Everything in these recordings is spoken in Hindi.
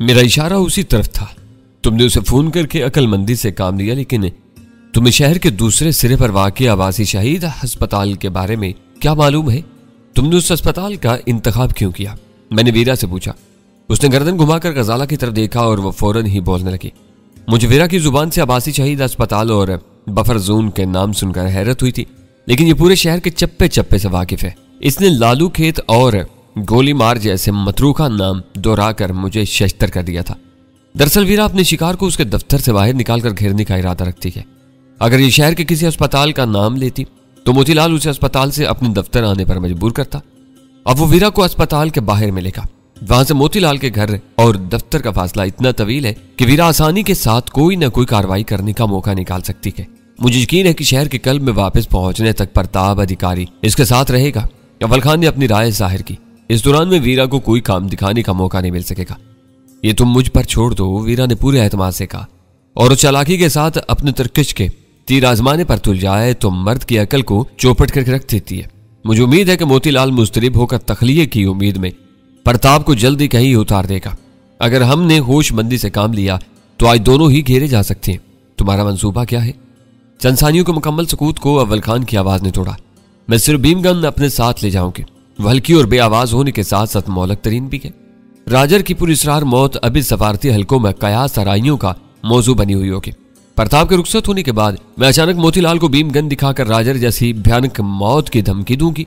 मेरा इशारा उसी तरफ था। तुमने उसे फोन करके अक्लमंदी से काम लिया, लेकिन तुम्हें शहर के दूसरे सिरे पर वाक़ई आवासी शहीद अस्पताल के बारे में क्या मालूम है? तुमने उस अस्पताल का इंतखाब क्यों किया? मैंने वीरा से पूछा। उसने गर्दन घुमाकर गजाला की तरफ देखा और वह फौरन ही बोलने लगी। मुझे वीरा की जुबान से आवासी शहीद अस्पताल और बफर जोन के नाम सुनकर हैरत हुई थी, लेकिन ये पूरे शहर के चप्पे चप्पे से वाकिफ है। इसने लालू खेत और गोली मार जैसे मतरूखा नाम दोहराकर मुझे शश्तर कर दिया था। दरअसल वीरा अपने शिकार को उसके दफ्तर से बाहर निकालकर घेरने का इरादा रखती है। अगर ये शहर के किसी अस्पताल का नाम लेती तो मोतीलाल उसे अस्पताल से अपने दफ्तर आने पर मजबूर करता। अब वो वीरा को अस्पताल के बाहर मिलेगा। वहां से मोतीलाल के घर और दफ्तर का फासला इतना तवील है कि वीरा आसानी के साथ कोई न कोई कार्रवाई करने का मौका निकाल सकती है। मुझे यकीन है कि शहर के क्लब में वापस पहुंचने तक प्रताप अधिकारी इसके साथ रहेगा। अव्वल खान ने अपनी राय जाहिर की। इस दौरान में वीरा को कोई काम दिखाने का मौका नहीं मिल सकेगा। ये तुम मुझ पर छोड़ दो, वीरा ने पूरे एतमाद से कहा, और उस चालाकी के साथ अपने तरकश के तीर आजमाने पर तुल जाए तो मर्द की अकल को चौपट करके रख देती है। मुझे उम्मीद है कि मोतीलाल मुस्तरिब होकर तखलिये की उम्मीद में प्रताप को जल्दी कहीं उतार देगा। अगर हमने होशमंदी से काम लिया तो आज दोनों ही घेरे जा सकते हैं। तुम्हारा मंसूबा क्या है? चंद सानियों के मुकम्मल सकूत को अव्वल खान की आवाज ने तोड़ा। मैं सिर्फ बीम गन अपने साथ ले जाऊंगी। वह हल्की और बेआवाज होने के साथ साथ मौलक तरीन भी है। राजर की पुरस्रार मौत अभी सफारती हलकों में कयास आराइयों का मौजू बनी हुई होगी। प्रताप के रुखसत होने के बाद मैं अचानक मोतीलाल को बीम गन दिखाकर राजर जैसी भयानक मौत की धमकी दूंगी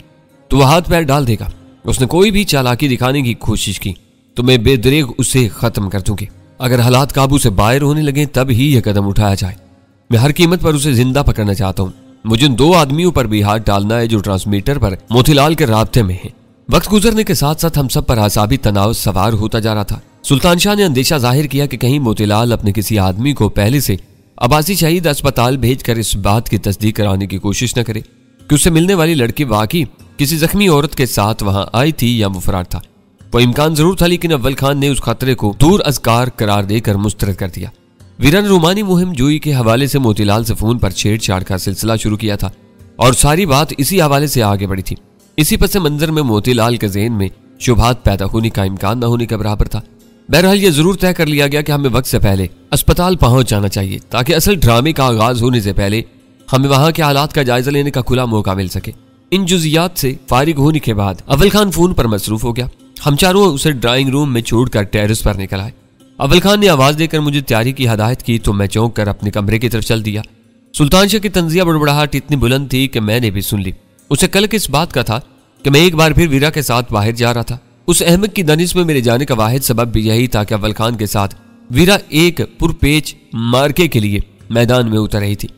तो वह हाथ पैर डाल देगा। उसने कोई भी चालाकी दिखाने की कोशिश की तो मैं बेदरेग उसे खत्म कर दूंगी। अगर हालात काबू से बाहर होने लगे तब ही यह कदम उठाया जाए। मैं हर कीमत पर उसे जिंदा पकड़ना चाहता हूँ। मुझे उन दो आदमियों पर भी हाथ डालना है जो ट्रांसमीटर पर मोतीलाल के राब्ते में है। वक्त गुजरने के साथ साथ हम सब पर आसाबी तनाव सवार होता जा रहा था। सुल्तान शाह ने अंदेशा जाहिर किया कि कहीं मोतीलाल अपने किसी आदमी को पहले से आबासी शहीद अस्पताल भेजकर इस बात की तस्दीक कराने की कोशिश न करे कि उससे मिलने वाली लड़की वाकई किसी जख्मी औरत के साथ वहां आई थी या वो फरार था। वो इम्कान जरूर था, लेकिन अव्वल खान ने उस खतरे को दूर अज़कार करार देकर मुस्तरद कर दिया। वीरा ने रूमानी मुहिम जोई के हवाले से मोतीलाल से फोन पर छेड़छाड़ का सिलसिला शुरू किया था और सारी बात इसी हवाले से आगे बढ़ी थी। इसी पस मंजर में मोतीलाल के ज़हन में शुबहात पैदा होने का इम्कान न होने के बराबर था। बहरहाल ये जरूर तय कर लिया गया कि हमें वक्त से पहले अस्पताल पहुंच जाना चाहिए ताकि असल ड्रामे का आगाज होने से पहले हमें वहां के हालात का जायजा लेने का खुला मौका मिल सके। इन जुजियात से फारिग होने के बाद अव्वल खान फोन पर मसरूफ हो गया। हम चारों उसे ड्राइंग रूम में छोड़कर टेरेस पर निकल आए। अव्वल खान ने आवाज देकर मुझे तैयारी की हदायत की तो मैं चौंक कर अपने कमरे की तरफ चल दिया। सुल्तान शाह की तंजिया बड़बड़ाहट इतनी बुलंद थी कि मैंने भी सुन ली। उसे कल इस बात का था कि मैं एक बार फिर वीरा के साथ बाहर जा रहा था। उस अहमद की दानिश में मेरे जाने का वाहिद सबब भी यही था कि अव्वल खान के साथ वीरा एक पुरपेच मार्के के लिए मैदान में उतर रही थी।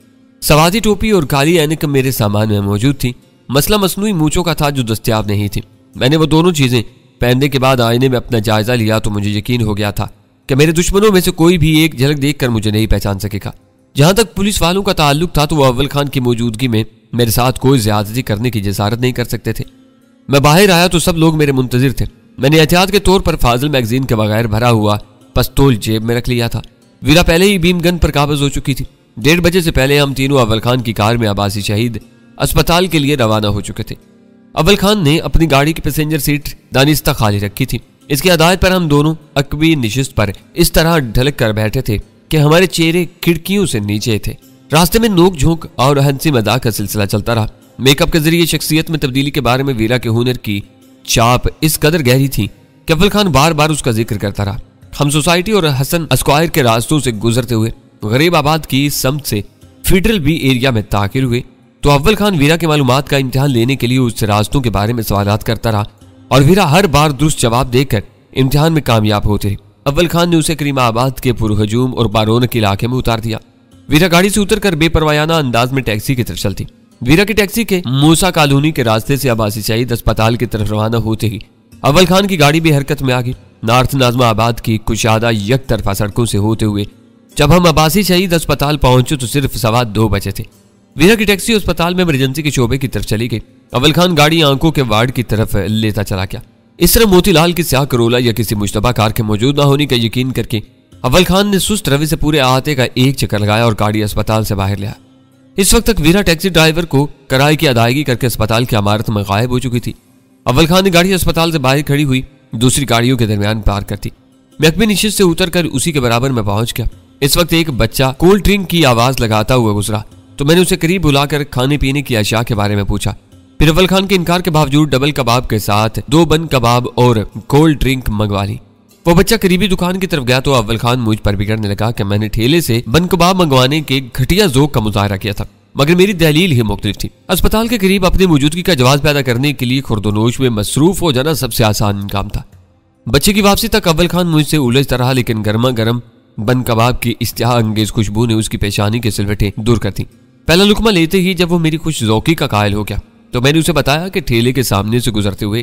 सवादी टोपी और काली ऐनक मेरे सामान में मौजूद थी। मसला मसनूई मूंछों का था जो दस्तयाब नहीं थी। मैंने वो दोनों चीजें पहनने के बाद आईने में अपना जायजा लिया तो मुझे यकीन हो गया था कि मेरे दुश्मनों में से कोई भी एक झलक देखकर मुझे नहीं पहचान सकेगा। जहां तक पुलिस वालों का ताल्लुक था तो वो अव्वल खान की मौजूदगी में मेरे साथ कोई ज्यादती करने की जसारत नहीं कर सकते थे। मैं बाहर आया तो सब लोग मेरे मुंतजिर थे। मैंने एहतियात के तौर पर फाजिल मैगजीन के बगैर भरा हुआ पिस्तौल जेब में रख लिया था। वीरा पहले ही बीम गन पर काबज हो चुकी थी। 1:30 बजे से पहले हम तीनों अव्वल खान की कार में आबासी शहीद अस्पताल के लिए रवाना हो चुके थे। अव्वल खान ने अपनी गाड़ी की पैसेंजर सीट दानिस्ता खाली रखी थी। इसकी हदायत पर हम दोनों अकबी निशिस्त पर इस तरह ढलक कर बैठे थे कि हमारे चेहरे खिड़कियों से नीचे थे। रास्ते में नोक झोंक और हंसी मजाक का सिलसिला चलता रहा। मेकअप के जरिए शख्सियत में तब्दीली के बारे में वीरा के हुनर की चाप इस कदर गहरी थी कि अव्वल खान बार बार उसका जिक्र करता रहा। हम सोसाइटी और हसन स्क्वायर के रास्तों से गुजरते हुए गरीब आबाद की समत से फेडरल बी एरिया में ताकिर हुए तो अव्वल खान वीरा के मालूमात का इम्तिहान लेने के लिए उस रास्तों के बारे में सवालात करता रहा और वीरा हर बार दुरुस्त जवाब देकर इम्तिहान में कामयाब होते रहे। अव्वल खान ने उसे करीमा आबाद के पुरहजूम और बारौनक इलाके में उतार दिया। वीरा गाड़ी से उतरकर बेपरवायाना अंदाज में टैक्सी की तरफ चलती। वीरा की टैक्सी के मूसा कॉलोनी के रास्ते से आबासी शहीद अस्पताल की तरफ रवाना होते ही अव्वल खान की गाड़ी भी हरकत में आ गई। नॉर्थ नाजमा आबाद की कुशादा यक तरफा सड़कों से होते हुए जब हम आबासी शहीद अस्पताल पहुंचे तो सिर्फ 2:15 बजे थे। वीरा की टैक्सी अस्पताल में इमरजेंसी के शोबे की तरफ चली गई। अव्वल खान गाड़ी आंखों के वार्ड की तरफ लेता चला गया। इस तरह मोतीलाल की स्याह करोला या किसी मुश्तबा कार के मौजूद न होने का यकीन करके अव्वल खान ने सुस्त रवि से पूरे अहाते का एक चक्कर लगाया और गाड़ी अस्पताल से बाहर लिया। इस वक्त तक वीरा टैक्सी ड्राइवर को किराए की अदायगी करके अस्पताल की इमारत में गायब हो चुकी थी। अव्वल खान ने गाड़ी अस्पताल से बाहर खड़ी हुई दूसरी गाड़ियों के दरमियान पार कर दी। मैं अकबी निशित से उतरकर उसी के बराबर में पहुंच गया। इस वक्त एक बच्चा कोल्ड ड्रिंक की आवाज लगाता हुआ गुजरा तो मैंने उसे करीब बुलाकर खाने पीने की अशिया के बारे में पूछा। फिर अव्वल खान के इनकार के बावजूद डबल कबाब के साथ 2 बन कबाब और कोल्ड ड्रिंक मंगवा ली। वो बच्चा करीबी दुकान की तरफ गया तो अव्वल खान मुझ पर बिगड़ने लगा कि मैंने ठेले से बन कबाब मंगवाने के घटिया ज़ौक़ का मुजाहरा किया था, मगर मेरी दलील ही मुख्तलिफ थी। अस्पताल के करीब अपनी मौजूदगी का जवाब पैदा करने के लिए खुर्दोनोश में मसरूफ हो जाना सबसे आसान काम था। बच्चे की वापसी तक अव्वल खान मुझसे उलझता रहा, लेकिन गर्मा गर्म बन कबाब की इश्तिहा अंगेज खुशबू ने उसकी पेशानी के सिलवटें दूर कर दी। पहला लुकमा लेते ही जब वो मेरी खुश ज़ौक़ी का कायल हो गया तो मैंने उसे बताया कि ठेले के सामने से गुजरते हुए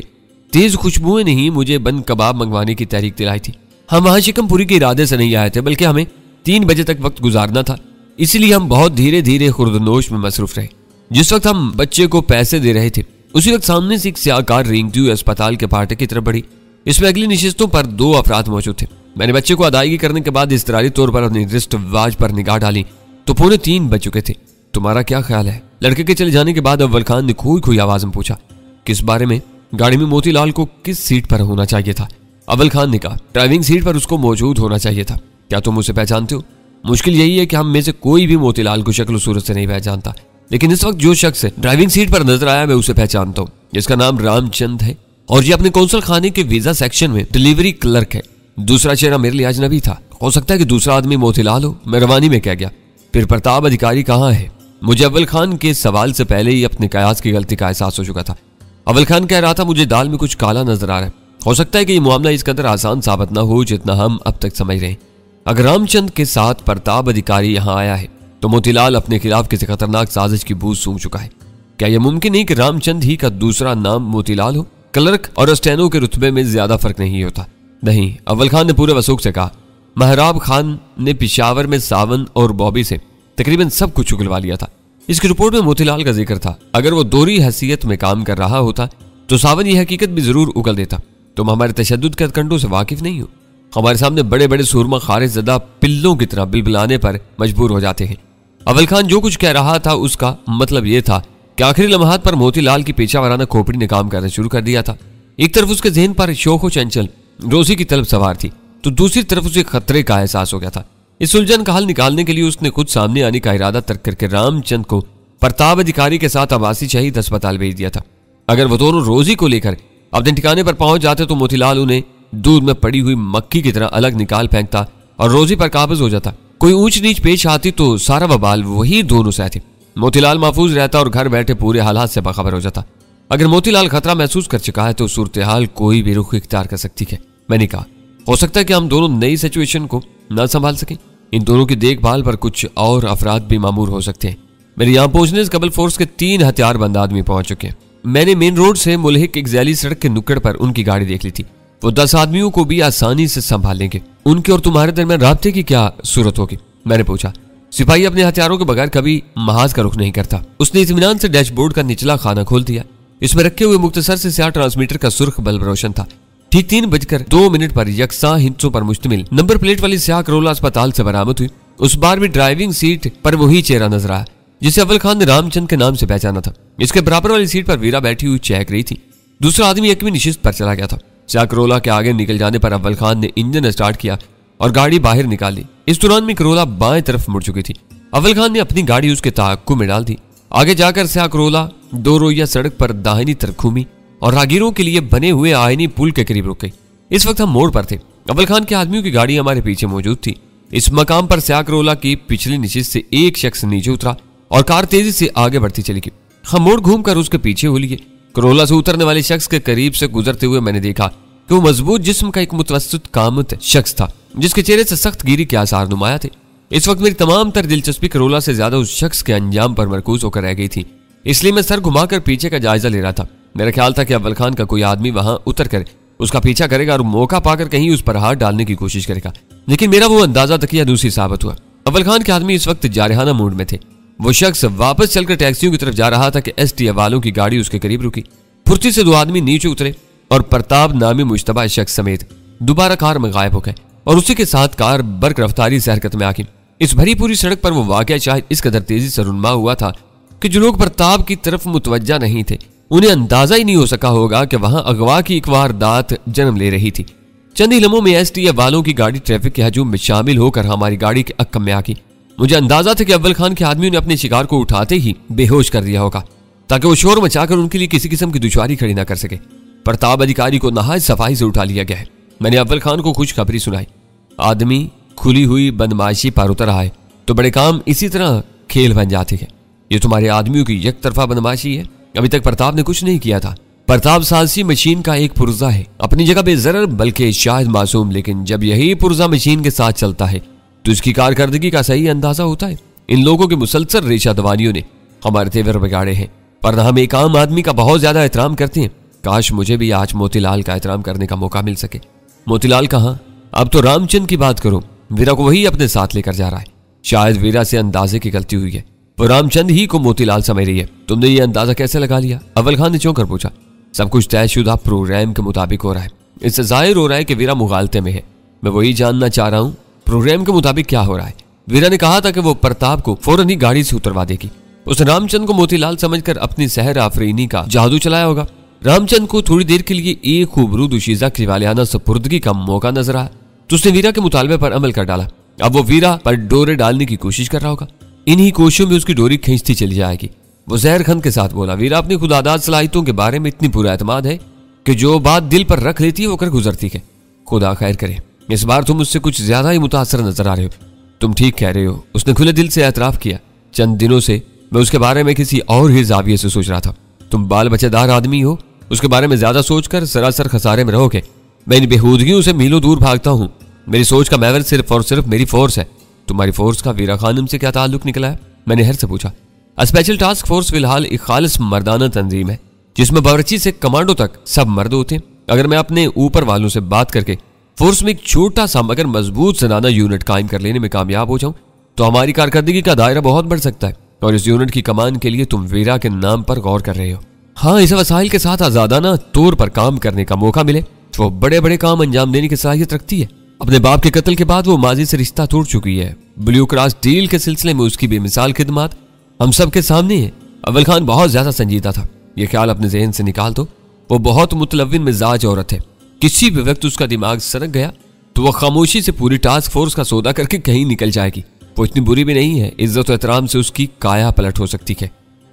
तेज खुशबुएं ने ही मुझे बन कबाब मंगवाने की तहरीक दिलाई थी। हम वहां शिकमपुरी के इरादे से नहीं आए थे, बल्कि हमें 3 बजे तक वक्त गुजारना था, इसलिए हम बहुत धीरे धीरे खुर्दनोश में मसरूफ रहे। जिस वक्त हम बच्चे को पैसे दे रहे थे उसी वक्त सामने से एक स्याह कार रेंगती हुई अस्पताल के फाटक की तरफ बढ़ी। इसमें अगली नशिस्तों पर 2 अफराद मौजूद थे। मैंने बच्चे को अदायगी करने के बाद इस्तरारी तौर पर अपनी रिस्ट वॉच पर निगाह डाली तो 2:45 बज चुके थे। तुम्हारा क्या ख्याल है? लड़के के चले जाने के बाद अव्वल खान ने खोई खोई आवाज में पूछा। किस बारे में? गाड़ी में मोतीलाल को किस सीट पर होना चाहिए था? अव्वल खान ने कहा, ड्राइविंग सीट पर उसको मौजूद होना चाहिए था। क्या तुम उसे पहचानते हो? मुश्किल यही है कि हम में से कोई भी मोतीलाल को शक्ल सूरत से नहीं पहचानता, लेकिन इस वक्त जो शख्स ड्राइविंग सीट पर नजर आया मैं उसे पहचानता हूँ। जिसका नाम रामचंद है और ये अपने कौंसल खाने के वीजा सेक्शन में डिलीवरी क्लर्क है। दूसरा चेहरा मेरे लिए अजनबी था। हो सकता है कि दूसरा आदमी मोतीलाल हो। मैं रवानी में कह गया, फिर प्रताप अधिकारी कहाँ है? मुझे अव्वल खान के सवाल से पहले ही अपने कयास की गलती का एहसास हो चुका था। अव्वल खान कह रहा था, मुझे दाल में कुछ काला नजर आ रहा है। हो सकता है कि ये मामला इस कदर आसान साबित ना हो जितना हम अब तक समझ रहे हैं। अगर रामचंद के साथ प्रताप अधिकारी यहाँ आया है तो मोतीलाल अपने खिलाफ किसी खतरनाक साजिश की बूझ सूंघ चुका है। क्या यह मुमकिन है कि रामचंद ही का दूसरा नाम मोतीलाल हो? क्लर्क और स्टेनो के रुतबे में ज्यादा फर्क नहीं होता। नहीं, अव्वल खान ने पूरे वसूख से कहा। महराब खान ने पिशावर में सावन और बॉबी से तकरीबन सब कुछ उगलवा लिया था। इसकी रिपोर्ट में मोतीलाल का जिक्र था। अगर वो दोहरी हैसियत में काम कर रहा होता तो सावन ये हकीकत भी जरूर उगल देता। तुम हमारे तशद्दुद के हथकंडों से वाकिफ नहीं हो। हमारे सामने बड़े बड़े सुरमा खारिज ज़दा पिल्लों की तरह बिलबिलाने पर मजबूर हो जाते हैं। अव्वल खान जो कुछ कह रहा था उसका मतलब यह था कि आखिरी लम्हात पर मोतीलाल की पेशावराना खोपड़ी ने काम करना शुरू कर दिया था। एक तरफ उसके जहन पर शोखो चंचल रोजी की तलब सवार थी तो दूसरी तरफ उसे खतरे का एहसास हो गया था। इस उलझन का हल निकालने के लिए उसने खुद सामने आने का इरादा तर्क करके रामचंद को प्रताप अधिकारी के साथ आवासी शहीद अस्पताल भेज दिया था। अगर वो दोनों रोजी को लेकर अपने ठिकाने पर पहुंच जाते तो मोतीलाल उन्हें दूध में पड़ी हुई मक्खी की तरह अलग निकाल फेंकता और रोजी पर काबिज हो जाता। कोई ऊंच नीच पेश आती तो सारा बवाल वही दोनों सहते। मोतीलाल महफूज रहता और घर बैठे पूरे हालात से बाखबर हो जाता। अगर मोतीलाल खतरा महसूस कर चुका है तो सूरत हाल कोई भी रुख इख्तियार कर सकती है। मैंने कहा, हो सकता है कि हम दोनों नई सिचुएशन को न संभाल सकें। इन दोनों की देखभाल पर कुछ और अफराद भी मामूर हो सकते हैं। मेरे यहाँ पहुंचने से कबल फोर्स के 3 हथियारबंद आदमी पहुंच चुके हैं। मैंने मेन रोड से मुल्हिक एक जैली सड़क के नुक्कड़ पर उनकी गाड़ी देख ली थी। वो 10 आदमियों को भी आसानी से संभाल लेंगे। उनके और तुम्हारे दरमियान राब्ते की क्या सूरत होगी? मैंने पूछा। सिपाही अपने हथियारों के बगैर कभी महाज का रुख नहीं करता। उसने इत्मीनान से डैशबोर्ड का निचला खाना खोल दिया। इसमें रखे हुए मुख्तसर से स्याह ट्रांसमीटर का सुर्ख बल्ब रोशन था। ठीक 3:02 पर यकसा हिस्सों पर मुश्तमिल नंबर प्लेट वाली स्याह करोला अस्पताल से बरामद हुई। उस बार भी ड्राइविंग सीट पर वही चेहरा नजर आया जिसे अव्वल खान ने रामचंद के नाम से पहचाना था। इसके बराबर वाली सीट पर वीरा बैठी हुई चहक रही थी। दूसरा आदमी एकवी निशिस्त पर चला गया था। स्याह करोला के आगे निकल जाने पर अव्वल खान ने इंजन स्टार्ट किया और गाड़ी बाहर निकाली। इस दौरान में करोला बाएं तरफ मुड़ चुकी थी। अव्वल खान ने अपनी गाड़ी उसके ताक्कु में डाल दी। आगे जाकर स्याह करोला 2 रोइया सड़क पर दाहिनी तरफ घूमी और राहगीरों के लिए बने हुए आयनी पुल के करीब रुक गई। इस वक्त हम मोड़ पर थे। अव्वल खान के आदमियों की गाड़ी हमारे पीछे मौजूद थी। इस मकाम पर स्याह करोला की पिछली निशिस्त से एक शख्स नीचे उतरा और कार तेजी से आगे बढ़ती चली गई। हम मोड़ घूमकर उसके पीछे हो लिए। करोला से उतरने वाले शख्स के करीब से गुजरते हुए मैंने देखा कि वो मजबूत जिस्म का एक मुतवस्सित कामत शख्स था जिसके चेहरे से सख्त गिरी के आसार नुमाया थे। इस वक्त मेरी तमाम तर दिलचस्पी करोला से ज्यादा उस शख्स के अंजाम पर मरकूज होकर रह गई थी, इसलिए मैं सर घुमाकर पीछे का जायजा ले रहा था। मेरा ख्याल था कि अव्वल खान का कोई आदमी वहां उतर कर उसका पीछा करेगा और मौका पाकर कहीं उस पर हाथ डालने की कोशिश करेगा, लेकिन मेरा वो अंदाजा तकिया दूसरी साबित हुआ। अव्वल खान के आदमी इस वक्त जारहाना मूड में थे। वो शख्स वापस चलकर टैक्सियों की तरफ जा रहा था कि एसटी वालों की गाड़ी उसके करीब रुकी। फुर्ती से 2 आदमी नीचे उतरे और प्रताप नामी मुश्तबा शख्स समेत दोबारा कार में गायब हो गए और उसी के साथ कार बर्क रफ्तारी से हरकत में आ गई। इस भरी पूरी सड़क पर वो वाकया शायद इस कदर तेजी से रुनमा हुआ था कि जो लोग प्रताप की तरफ मुतवज्जा नहीं थे उन्हें अंदाजा ही नहीं हो सका होगा कि वहां अगवा की एक वारदात जन्म ले रही थी। चंद ही लम्हों में एसटीएफ वालों की गाड़ी ट्रैफिक के हजूम में शामिल होकर हमारी गाड़ी के अक्कम में आ गई। मुझे अंदाजा था कि अव्वल खान के आदमियों ने अपने शिकार को उठाते ही बेहोश कर दिया होगा ताकि वो शोर मचाकर उनके लिए किसी किस्म की दुश्वारी खड़ी ना कर सके। प्रताप अधिकारी को नहायत सफाई से उठा लिया गया है। मैंने अव्वल खान को खुशखबरी सुनाई। आदमी खुली हुई बदमाशी पर उतर आए तो बड़े काम इसी तरह खेल बन जाते हैं। ये तुम्हारे आदमियों की एक तरफा बदमाशी है। अभी तक प्रताप ने कुछ नहीं किया था। प्रताप साहसी मशीन का एक पुर्जा है, अपनी जगह बेजरर बल्कि शायद मासूम, लेकिन जब यही पुर्जा मशीन के साथ चलता है तो इसकी कारकर्दगी का सही अंदाजा होता है। इन लोगों के मुसलसल रेशा दवानियों ने हमारे तेवर बिगाड़े हैं, पर हम एक आम आदमी का बहुत ज्यादा एहतराम करते हैं। काश मुझे भी आज मोतीलाल का एहतराम करने का मौका मिल सके। मोतीलाल कहाँ? अब तो रामचंद की बात करो, वीरा को वही अपने साथ लेकर जा रहा है। शायद वीरा से अंदाजे की गलती हुई है, वो रामचंद ही को मोतीलाल समझ रही है। तुमने ये अंदाजा कैसे लगा लिया? अव्वल खान ने चौंक कर पूछा। सब कुछ तयशुदा प्रोग्राम के मुताबिक हो रहा है। इससे जाहिर हो रहा है कि वीरा मुगालते में है। मैं वही जानना चाह रहा हूँ, प्रोग्राम के मुताबिक क्या हो रहा है? वीरा ने कहा था कि वो प्रताप को फौरन ही गाड़ी से उतरवा देगी। उसने रामचंद को मोतीलाल समझकर अपनी सहर आफरीनी का जादू चलाया होगा। रामचंद को थोड़ी देर के लिए एक खूबरू दुशीजा की वालियाना सुपुर्दगी का मौका नजर आया तो उसने वीरा के मुतालबे पर अमल कर डाला। अब वो वीरा पर डोरे डालने की कोशिश कर रहा होगा। इन्हीं कोशिशों में उसकी डोरी खींचती चली जाएगी। वो जहर खंड के साथ बोला, वीरा अपनी खुदादाद सलाहियतों के बारे में इतनी पूरा एतमाद है कि जो बात दिल पर रख लेती है वो कर गुजरती है। खुदा खैर करे, इस बार तुम मुझसे कुछ ज्यादा ही मुतासर नजर आ रहे हो। तुम ठीक कह रहे हो, उसने खुले दिल से एतराफ किया। चंद दिनों से मैं उसके बारे में किसी और ही जाविये से सोच रहा था। तुम बाल बच्चेदार आदमी हो, उसके बारे में ज्यादा सोचकर सरासर खसारे में रहोगे। मैं इन बेहूदगियों से मीलों दूर भागता हूँ। मेरी सोच का महवर सिर्फ और सिर्फ मेरी फोर्स है। तुम्हारी फोर्स का वीरा खानम से क्या ताल्लुक निकला है? मैंने हर से पूछा। स्पेशल टास्क फोर्स फिलहाल एक खालिस मर्दाना तंजीम है जिसमें बावर्ची से कमांडो तक सब मर्द होते हैं। अगर मैं अपने ऊपर वालों से बात करके फोर्स में एक छोटा सा मगर मजबूत जनाना यूनिट कायम कर लेने में कामयाब हो जाऊं तो हमारी कारकर्दगी का दायरा बहुत बढ़ सकता है। और इस यूनिट की कमान के लिए तुम वीरा के नाम पर गौर कर रहे हो। हाँ, इसे वसाइल के साथ आजादाना तौर पर काम करने का मौका मिले तो वो बड़े बड़े काम अंजाम देने की सलाहियत रखती है। अपने बाप के कत्ल के बाद वो माजी से रिश्ता तोड़ चुकी है। ब्लू क्रॉस डील के सिलसिले में उसकी बेमिसाल खिदमत हम सब के सामने है। अव्वल खान बहुत ज्यादा संजीदा था, ये ख्याल अपने जहन से निकाल दो। वो बहुत मुतलविन मिजाज औरत है। किसी भी वक्त उसका दिमाग सनक गया तो वह खामोशी से पूरी टास्क फोर्स का सौदा करके कहीं निकल जाएगी। वो इतनी बुरी भी नहीं है, इज्जत और एहतराम से उसकी काया पलट हो सकती है।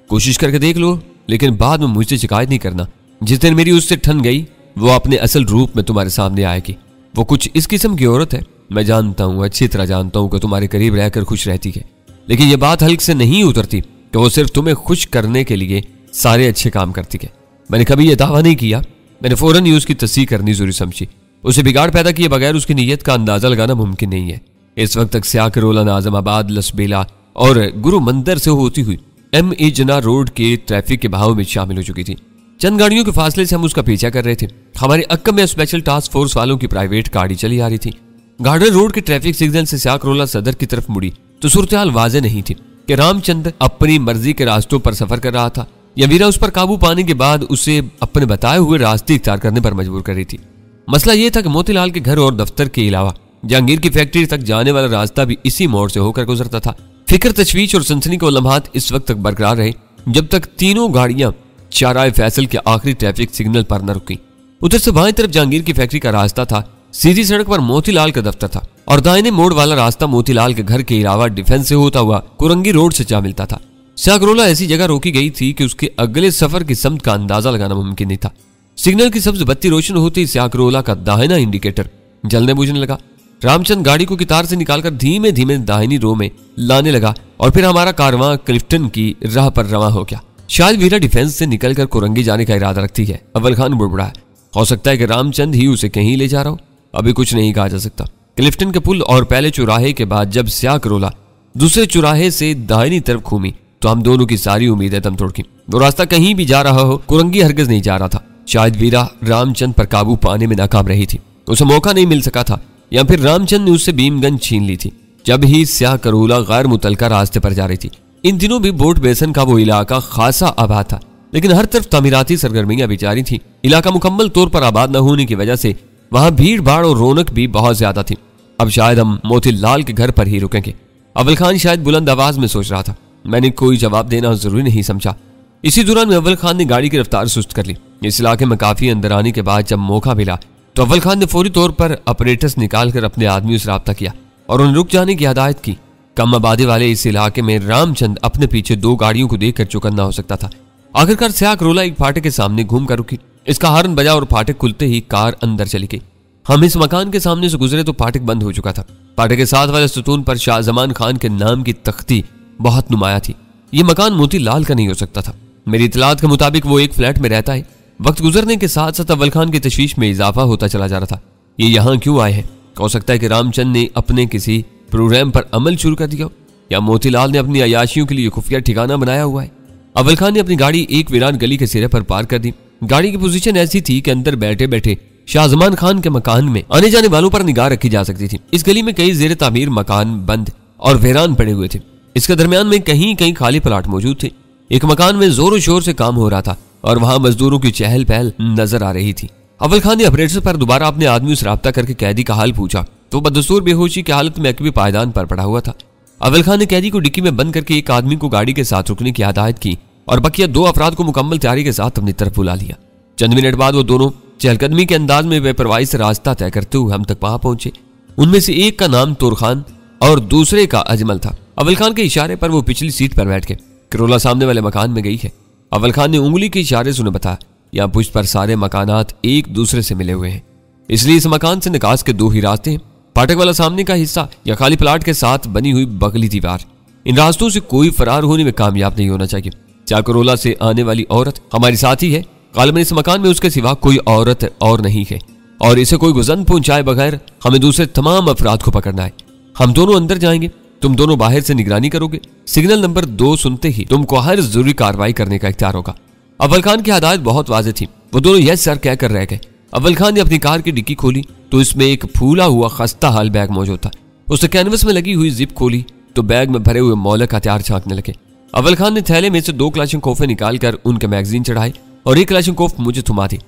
कोशिश करके देख लो, लेकिन बाद में मुझसे शिकायत नहीं करना। जिस दिन मेरी उससे ठन गई वो अपने असल रूप में तुम्हारे सामने आएगी। वो कुछ इस किस्म की औरत है, मैं जानता हूँ, अच्छी तरह जानता हूँ कि तुम्हारे करीब रहकर खुश रहती है, लेकिन ये बात हल्क से नहीं उतरती कि वो सिर्फ तुम्हें खुश करने के लिए सारे अच्छे काम करती है। मैंने कभी ये दावा नहीं किया। मैंने फौरन ही उसकी तस्दीक करनी जरूरी समझी। उसे बिगाड़ पैदा किए बगैर उसकी नीयत का अंदाजा लगाना मुमकिन नहीं है। इस वक्त तक स्याकरोला, नाजमाबाद, लसबेला और गुरु मंदिर से होती हुई M.A. जना रोड के ट्रैफिक के बहाव में शामिल हो चुकी थी। चंद गाड़ियों के फासले से हम उसका पीछा कर रहे थे। हमारे अक्कम में स्पेशल टास्क फोर्स वालों की प्राइवेट गाड़ी चली आ रही थी। गार्डन रोड के ट्रैफिक सिग्नल से स्याकरोला सदर की तरफ मुड़ी तो सूरत-ए-हाल वाज़ेह नहीं थी कि रामचंद्र अपनी मर्जी के रास्तों पर सफर कर रहा था या वीरा उस पर काबू पाने के बाद उसे अपने बताए हुए रास्ते इख्तियार करने पर मजबूर कर रही थी। मसला यह था कि मोतीलाल के घर और दफ्तर के अलावा जहांगीर की फैक्ट्री तक जाने वाला रास्ता भी इसी मोड़ से होकर गुजरता था। फिक्र, तशवीश और सनसनी के लम्हात इस वक्त तक बरकरार रहे जब तक तीनों गाड़ियां चाराए फैसल के आखिरी ट्रैफिक सिग्नल पर न रुकी। उधर से बाएं तरफ जहांगीर की फैक्ट्री का रास्ता था, सीधी सड़क पर मोतीलाल का दफ्तर था और दाहिने मोड़ वाला रास्ता मोतीलाल के घर के अलावा डिफेंस से होता हुआ कुरंगी रोड से जा मिलता था। स्याकरोला ऐसी जगह रोकी गई थी कि उसके अगले सफर की समत का अंदाजा लगाना मुमकिन नहीं था। सिग्नल की सब्ज बत्ती रोशन होते ही स्याकरोला का दाहिना इंडिकेटर जलने बुझने लगा। रामचंद गाड़ी को कितार से निकालकर धीमे धीमे दाहिनी रो में लाने लगा और फिर हमारा कारवां क्लिफ्टन की राह पर रवां हो गया। शायद वीरा डिफेंस से निकलकर कुरंगी जाने का इरादा रखती है। अव्वल खान बुड़बुड़ाया, हो सकता है कि रामचंद ही उसे कहीं ले जा रहा हो। अभी कुछ नहीं कहा जा सकता। क्लिफ्टन के पुल और पहले चौराहे के बाद जब स्याकरोला दूसरे चौराहे से दाहिनी तरफ घूमी तो हम दोनों की सारी उम्मीदें दम तोड़ गईं। वो रास्ता कहीं भी जा रहा हो, कुरंगी हरगिज नहीं जा रहा था। शायद वीरा रामचंद पर काबू पाने में नाकाम रही थी, उसे मौका नहीं मिल सका था, या फिर रामचंद ने उससे बीमगन छीन ली थी जब ही स्याकरोला गैर मुतलका रास्ते पर जा रही थी। इन दिनों भी बोट बेसन का वो इलाका खासा आबाद था, लेकिन हर तरफ तामीराती सरगर्मियां भी जारी थी। इलाका मुकम्मल तौर पर आबाद न होने की वजह से वहां भीड़ भाड़ और रौनक भी बहुत ज्यादा थी। अब शायद हम मोतीलाल के घर पर ही रुकेंगे। अव्वल खान शायद बुलंद आवाज में सोच रहा था। मैंने कोई जवाब देना जरूरी नहीं समझा। इसी दौरान अव्वल खान ने गाड़ी की रफ्तार सुस्त कर ली। इस इलाके में काफी अंदर आने के बाद जब मौका मिला तो अव्वल खान ने फौरी तौर पर ऑपरेटर्स निकालकर अपने आदमियों से राब्ता किया और उन्हें रुक जाने की हिदायत की। कम आबादी वाले इस इलाके में रामचंद अपने पीछे 2 गाड़ियों को देखकर चौकन्ना हो सकता था। आखिरकार स्याह करोला एक फाटक के सामने घूमकर रुकी। इसका हॉर्न बजा और फाटक खुलते ही कार अंदर चली गई। हम इस मकान के सामने से गुजरे तो फाटक बंद हो चुका था। फाटक के साथ वाले सतून पर शाहजमान खान के नाम की तख्ती बहुत नुमाया थी। ये मकान मोतीलाल का नहीं हो सकता था। मेरी इतलात के मुताबिक वो एक फ्लैट में रहता है। वक्त गुजरने के साथ साथ अव्वल खान की तशवीश में इजाफा होता चला जा रहा था। ये यहाँ क्यों आए हैं? हो सकता है कि रामचंद ने अपने किसी प्रोग्राम पर अमल शुरू कर दिया हो, या मोतीलाल ने अपनी अयाशियों के लिए खुफिया ठिकाना बनाया हुआ है। अव्वल खान ने अपनी गाड़ी एक वीरान गली के सिरे पर पार कर दी। गाड़ी की पोजीशन ऐसी थी कि अंदर बैठे बैठे शाहजमान खान के मकान में आने जाने वालों पर निगाह रखी जा सकती थी। इस गली में कई जेर तामीर मकान बंद और वीरान पड़े हुए थे। इसके दरमियान में कहीं कहीं खाली प्लाट मौजूद थे। एक मकान में जोरों शोर से काम हो रहा था और वहां मजदूरों की चहल पहल नजर आ रही थी। अव्वल खान ने ऑपरेटर पर दोबारा अपने आदमियों से राब्ता करके कैदी का हाल पूछा तो बदस्तूर बेहोशी की हालत में अकबी पायदान पर पड़ा हुआ था। अव्वल खान ने कैदी को डिक्की में बंद करके एक आदमी को गाड़ी के साथ रुकने की हिदायत की और बकिया 2 अफराद को मुकम्मल तैयारी के साथ अपनी तरफ बुला लिया। चंद मिनट बाद वो दोनों चहलकदमी के अंदाज में बेपरवाही से रास्ता तय करते हुए हम तक वहां पहुंचे। उनमें से एक का नाम तोर खान और दूसरे का अजमल था। अव्वल खान के इशारे पर वो पिछली सीट पर बैठ के करोला सामने वाले मकान में गई है। अव्वल खान ने उंगली के इशारे से उन्हें बताया, यहाँ पुष्ट पर सारे मकानात एक दूसरे से मिले हुए हैं, इसलिए इस मकान से निकास के 2 ही रास्ते हैं। फाटक वाला सामने का हिस्सा या खाली प्लाट के साथ बनी हुई बगली दीवार। इन रास्तों से कोई फरार होने में कामयाब नहीं होना चाहिए। चाकरोला से आने वाली औरत हमारी साथी है। गालिबन इस मकान में उसके सिवा कोई औरत और नहीं है और इसे कोई गुजन पहुंचाए बगैर हमें दूसरे तमाम अफराद को पकड़ना है। हम दोनों अंदर जाएंगे, तुम दोनों बाहर से निगरानी करोगे। सिग्नल नंबर 2 सुनते ही तुमको हर जरूरी कार्रवाई करने का इख्तियार होगा। अव्वल खान की हदायत बहुत वाज़ेह थी। वो दोनों यस सर कहकर रह गए। अव्वल खान ने अपनी कार की डिक्की खोली तो इसमें एक फूला हुआ खस्ता हाल बैग मौजूद था। उसने कैनवस में लगी हुई जिप खोली तो बैग में भरे हुए मौलक हथियार झांकने लगे। अव्वल खान ने थैले में से 2 क्लाशनकोफे निकालकर उनके मैगजीन चढ़ाए और एक क्लाशनकोफ मुझे थमा दी।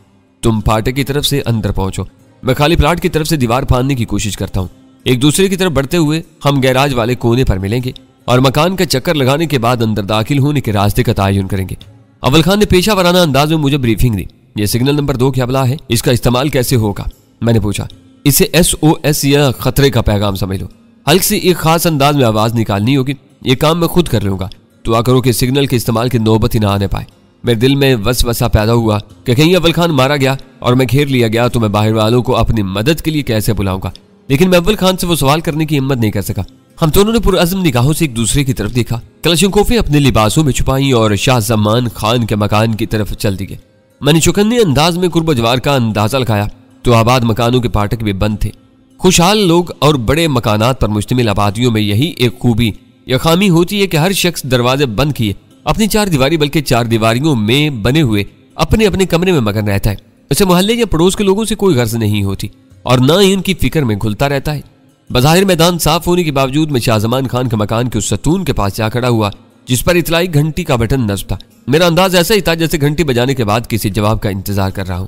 तुम फाटक की तरफ से अंदर पहुंचो, मैं खाली प्लाट की तरफ से दीवार फांदने की कोशिश करता हूँ। एक दूसरे की तरफ बढ़ते हुए हम गैराज वाले कोने पर मिलेंगे और मकान का चक्कर लगाने के बाद अंदर दाखिल होने के रास्ते का तयन करेंगे। अव्वल खान ने पेशा वराना अंदाज में मुझे ब्रीफिंग दी। यह सिग्नल नंबर 2 क्या बला है, इसका इस्तेमाल कैसे होगा? मैंने पूछा। इसे SOS या खतरे का पैगाम समझ लो। हल्क से एक खास अंदाज में आवाज निकालनी होगी। ये काम मैं खुद कर लूंगा। दुआ करो कि सिग्नल के इस्तेमाल की नौबत ही ना आने पाए। मेरे दिल में वसवसा पैदा हुआ कि कहीं अव्वल खान मारा गया और मैं घेर लिया गया तो मैं बाहर वालों को अपनी मदद के लिए कैसे बुलाऊंगा। लेकिन मैं अव्वल खान से वो सवाल करने की हिम्मत नहीं कर सका। हम दोनों ने पुरअज़्म निगाहों से एक दूसरे की तरफ देखा। क्लाशनकोफे अपने लिबासों में छुपाई और शाहजमान खान के मकान की तरफ चल दिए। मैंने चौकन्ने अंदाज में कुर्ब जवार का अंदाजा लगाया तो आबाद मकानों के फाटक भी बंद थे। खुशहाल लोग और बड़े मकानात पर मुश्तमिल आबादियों में यही एक खूबी या खामी होती है कि हर शख्स दरवाजे बंद किए अपनी 4 दीवारी बल्कि 4 दीवारियों में बने हुए अपने अपने कमरे में मगन रहता है। उसे मोहल्ले या पड़ोस के लोगों से कोई गर्ज नहीं होती और न ही उनकी फिक्र में घुलता रहता है। बज़ाहिर मैदान साफ होने के बावजूद मैं शाहजमान खान के मकान के उस सतून के पास जा खड़ा हुआ जिस पर इतलाई घंटी का बटन नस्ब था। मेरा अंदाज ऐसा ही था जैसे घंटी बजाने के बाद किसी जवाब का इंतजार कर रहा हूँ।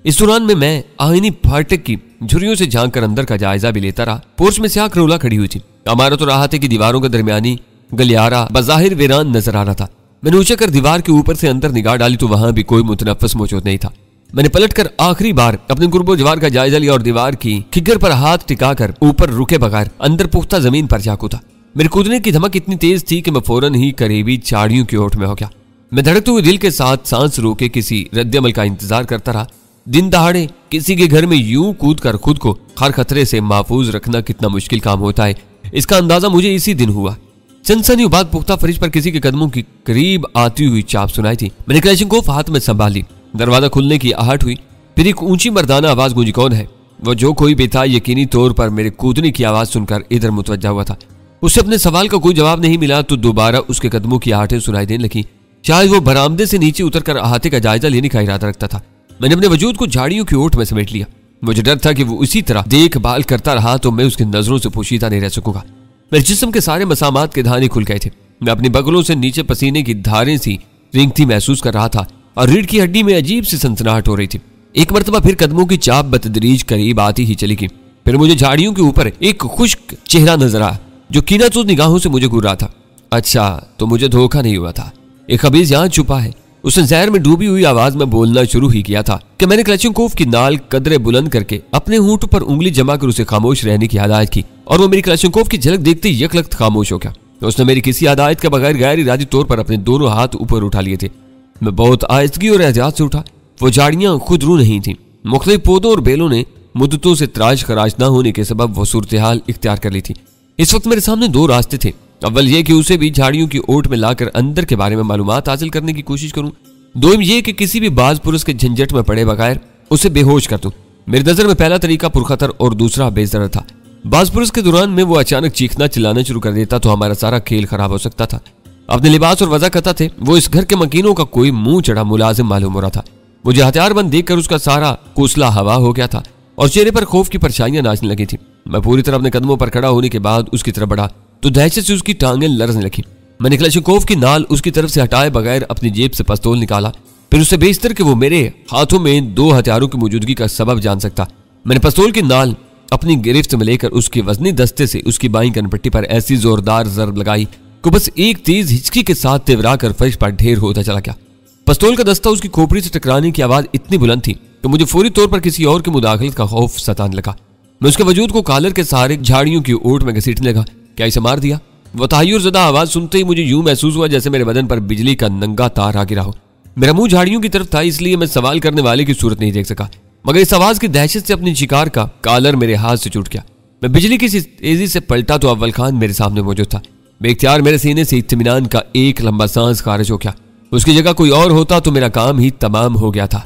इस दौरान में मैं आईनी फाटक की झुर्रियों से झांक कर अंदर का जायजा भी लेता रहा। पोर्च में स्याह करोला खड़ी हुई थी। हमारा तो राहत की दीवारों के दरमियानी गलियारा बज़ाहिर वीरान नजर आ रहा था। मैंने ऊंचा कर दीवार के ऊपर से अंदर निगाह डाली तो वहां भी कोई मुतनफ़्फ़िस मौजूद नहीं था। मैंने पलटकर आखिरी बार अपने गुर्बो जवार का जायजा लिया और दीवार की खिग्गर पर हाथ टिकाकर ऊपर रुके बगैर अंदर पुख्ता जमीन पर जा कूदा। मेरे कूदने की धमक इतनी तेज थी कि मैं फौरन ही करीबी झाड़ियों की ओट में हो गया। मैं धड़कते हुए दिल के साथ सांस रोके किसी रद्दअमल का इंतजार करता रहा। दिन दहाड़े किसी के घर में यूं कूद कर खुद को हर खतरे से महफूज रखना कितना मुश्किल काम होता है, इसका अंदाजा मुझे इसी दिन हुआ। चंद बाद पुख्ता फरिश पर किसी के कदमों की करीब आती हुई चाप सुनाई थी। मैंने क्लैशिंकोफ हाथ में संभाली। दरवाजा खुलने की आहट हुई। फिर एक ऊंची मर्दाना आवाज गूंजी। कौन है वो? जो कोई भी था यकीनी तौर पर मेरे कूदने की आवाज सुनकर इधर मुतवज्जा हुआ था। उससे अपने सवाल का कोई जवाब नहीं मिला तो दोबारा उसके कदमों की आहटें सुनाई देने लगी। शायद वो बरामदे से नीचे उतरकर अहाते का जायजा लेने का इरादा रखता था। मैंने अपने वजूद को झाड़ियों की ओट में समेट लिया। मुझे डर था कि वो इसी तरह देखभाल करता रहा तो मैं उसकी नजरों से पोशीदा नहीं रह सकूंगा। मेरे जिस्म के सारे मसामात के धाने खुल गए थे। मैं अपनी बगलों से नीचे पसीने की धारें सी रेंगती महसूस कर रहा था और रीढ़ की हड्डी में अजीब सी सनसनाहट हो रही थी। एक मरतबा फिर कदमों की चाप बतदरीज करीब आती ही चली गई। फिर मुझे झाड़ियों के ऊपर एक खुश्क चेहरा नजर आया जो कीनातूज निगाहों से मुझे घूर रहा था। अच्छा, तो मुझे धोखा नहीं हुआ था। एक खबीज यहाँ छुपा है। उसने जहर में डूबी हुई आवाज में बोलना शुरू ही किया था कि मैंने क्लचनकोव की नाल कदरे बुलंद करके अपने होंठ पर उंगली जमा कर उसे खामोश रहने की हिदायत की और वो मेरी क्लचनकोव की झलक देखते ही यकलख्त खामोश हो गया। उसने मेरी किसी हिदायत के बगैर गैर इरादी तौर पर अपने दोनों हाथ ऊपर उठा लिए थे। मैं बहुत आहिस्तगी और एहतियात से उठा। वो झाड़ियां खुद रू नहीं थी। मुख्तलिफ पौधों और बेलों ने मुद्दतों से तराश खराश न होने के सबब वो सूरत हाल इख्तियार कर ली थी। इस वक्त मेरे सामने दो रास्ते थे। अव्वल ये कि उसे भी झाड़ियों की ओट में लाकर अंदर के बारे में मालूमात हासिल करने की कोशिश करूं। दोम ये कि किसी भी बाज पुरुष के झंझट में पड़े बगैर उसे बेहोश कर दूं। मेरी नजर में पहला तरीका पुरखतर और दूसरा बेजरर था। बाज पुरुष के दौरान में वो अचानक चीखना चिल्लाना शुरू कर देता तो हमारा सारा खेल खराब हो सकता था। अपने लिबास और वज़ाकता थे वो इस घर के मकीनों का कोई मुंह चढ़ा मुलाजिम मालूम हो रहा था। मुझे हथियारबंद देखकर उसका सारा कोसला हवा हो गया था और चेहरे पर खौफ की परछाइयां नाचने लगी थी। मैं पूरी तरह अपने कदमों पर खड़ा होने के बाद उसकी तरफ बढ़ा तो दहशत से उसकी टांगें लरजने लगी। मैंने क्लचनकोव की नाल उसकी तरफ से हटाए बगैर अपनी जेब से पिस्तौल निकाला, फिर उससे बेशतर कि वो मेरे हाथों में दो हथियारों की मौजूदगी का सबब जान सकता। मैंने पिस्तौल की नाल अपनी गिरफ्त में लेकर उसके वजनी दस्ते से उसकी बाईं कनपट्टी पर ऐसी जोरदार जरब लगाई कि बस एक तेज हिचकी के साथ तिवरा कर फर्श पर ढेर होता चला गया। पिस्तौल का दस्ता उसकी खोपड़ी से टकराने की आवाज इतनी बुलंद थी कि मुझे फौरी तौर पर किसी और की मुदाखलत का खौफ सताने लगा। मैं उसके वजूद को कॉलर के सहारे झाड़ियों की ओट में घसीटने लगा। क्या इसे मार दिया? वो तहय्युरज़दा आवाज सुनते ही मुझे यूं महसूस हुआ जैसे मेरे बदन पर बिजली का नंगा तार आ गिरा हो। मेरा मुंह झाड़ियों की तरफ था, इसलिए मैं सवाल करने वाले की सूरत नहीं देख सका, मगर इस आवाज की दहशत से अपनी शिकार का कॉलर मेरे हाथ से छूट गया। मैं बिजली की तेजी से पलटा तो अव्वल खान मेरे सामने मौजूद था। बेख्तियार मेरे सीने से इत्मीनान का एक लंबा सांस खारिज हो गया। उसकी जगह कोई और होता तो मेरा काम ही तमाम हो गया था।